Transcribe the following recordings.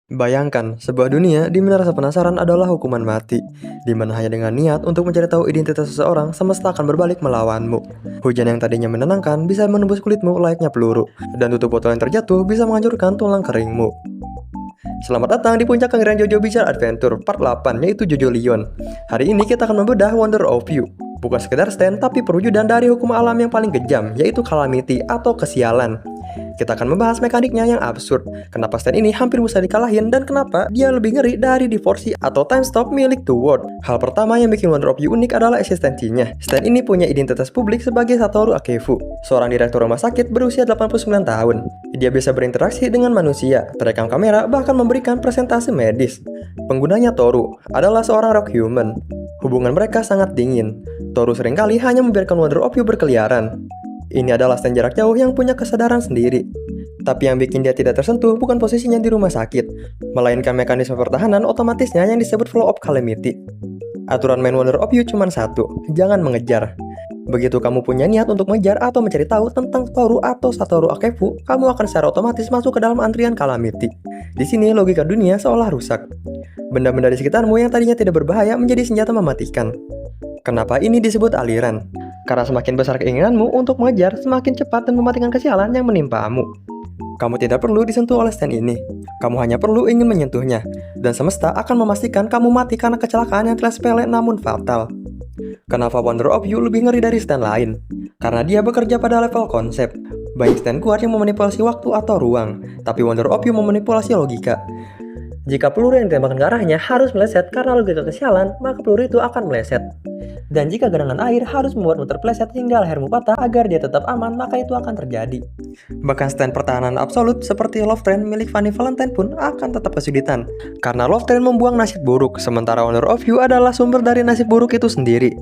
Bayangkan, sebuah dunia di mana rasa penasaran adalah hukuman mati, di mana hanya dengan niat untuk mencari tahu identitas seseorang, semesta akan berbalik melawanmu. Hujan yang tadinya menenangkan bisa menembus kulitmu layaknya peluru, dan tutup botol yang terjatuh bisa menghancurkan tulang keringmu. Selamat datang di puncak kengerian JoJo Bizarre Adventure Part 8, yaitu JoJo Leon. Hari ini kita akan membedah Wonder of You. Bukan sekedar stand, tapi perwujudan dari hukum alam yang paling kejam, yaitu calamity atau kesialan. Kita akan membahas mekaniknya yang absurd, kenapa stand ini hampir bisa dikalahin, dan kenapa dia lebih ngeri dari Divorcee atau Time Stop milik The World. Hal pertama yang bikin Wonder of You unik adalah eksistensinya. Stand ini punya identitas publik sebagai Satoru Akefu, seorang direktur rumah sakit berusia 89 tahun. Dia bisa berinteraksi dengan manusia, terekam kamera, bahkan memberikan presentasi medis. Penggunanya Toru adalah seorang rock human. Hubungan mereka sangat dingin. Toru seringkali hanya membiarkan Wonder of You berkeliaran. Ini adalah stand jarak jauh yang punya kesadaran sendiri. Tapi yang bikin dia tidak tersentuh bukan posisinya di rumah sakit, melainkan mekanisme pertahanan otomatisnya yang disebut flow of calamity. Aturan main Wonder of You cuma satu, jangan mengejar. Begitu kamu punya niat untuk mengejar atau mencari tahu tentang Toru atau Satoru Akefu, kamu akan secara otomatis masuk ke dalam antrian calamity. Di sini logika dunia seolah rusak. Benda-benda di sekitarmu yang tadinya tidak berbahaya menjadi senjata mematikan. Kenapa ini disebut aliran? Karena semakin besar keinginanmu untuk mengejar, semakin cepat dan mematikan kesialan yang menimpamu. Kamu tidak perlu disentuh oleh stand ini. Kamu hanya perlu ingin menyentuhnya. Dan semesta akan memastikan kamu mati karena kecelakaan yang terlihat sepele namun fatal. Kenapa Wonder of You lebih ngeri dari stand lain? Karena dia bekerja pada level konsep. Banyak stand kuat yang memanipulasi waktu atau ruang, tapi Wonder of You memanipulasi logika. Jika peluru yang ditembakkan ke arahnya harus meleset karena logika kesialan, maka peluru itu akan meleset. Dan jika genangan air harus membuatmu terpeleset hingga lehermu patah agar dia tetap aman, maka itu akan terjadi. Bahkan stand pertahanan absolut seperti Love Train milik Fanny Valentine pun akan tetap kesulitan. Karena Love Train membuang nasib buruk, sementara Wonder of You adalah sumber dari nasib buruk itu sendiri.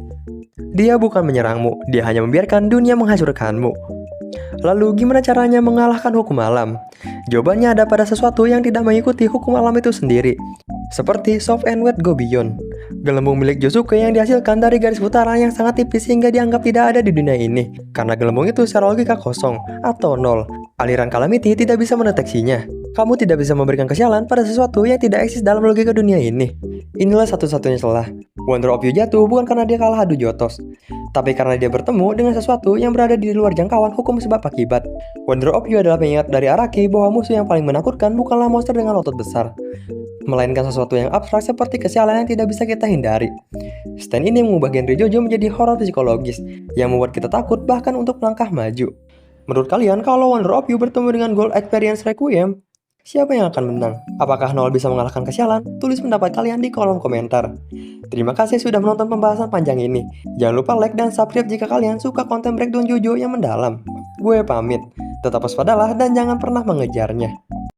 Dia bukan menyerangmu, dia hanya membiarkan dunia menghancurkanmu. Lalu gimana caranya mengalahkan hukum alam? Jawabannya ada pada sesuatu yang tidak mengikuti hukum alam itu sendiri. Seperti Soft and Wet Go Beyond, gelembung milik Josuke yang dihasilkan dari garis putaran yang sangat tipis sehingga dianggap tidak ada di dunia ini. Karena gelembung itu secara logika kosong atau nol, aliran calamity tidak bisa mendeteksinya. Kamu tidak bisa memberikan kesialan pada sesuatu yang tidak eksis dalam logika dunia ini. Inilah satu-satunya celah. Wonder of You jatuh bukan karena dia kalah adu jotos, tapi karena dia bertemu dengan sesuatu yang berada di luar jangkauan hukum sebab akibat. Wonder of You adalah pengingat dari Araki bahwa musuh yang paling menakutkan bukanlah monster dengan otot besar, melainkan sesuatu yang abstrak seperti kesialan yang tidak bisa kita hindari. Stand ini mengubah genre JoJo menjadi horor psikologis yang membuat kita takut bahkan untuk melangkah maju. Menurut kalian, kalau Wonder of You bertemu dengan Gold Experience Requiem, siapa yang akan menang? Apakah Nol bisa mengalahkan kesialan? Tulis pendapat kalian di kolom komentar. Terima kasih sudah menonton pembahasan panjang ini. Jangan lupa like dan subscribe jika kalian suka konten breakdown JoJo yang mendalam. Gue pamit, tetap waspadalah dan jangan pernah mengejarnya.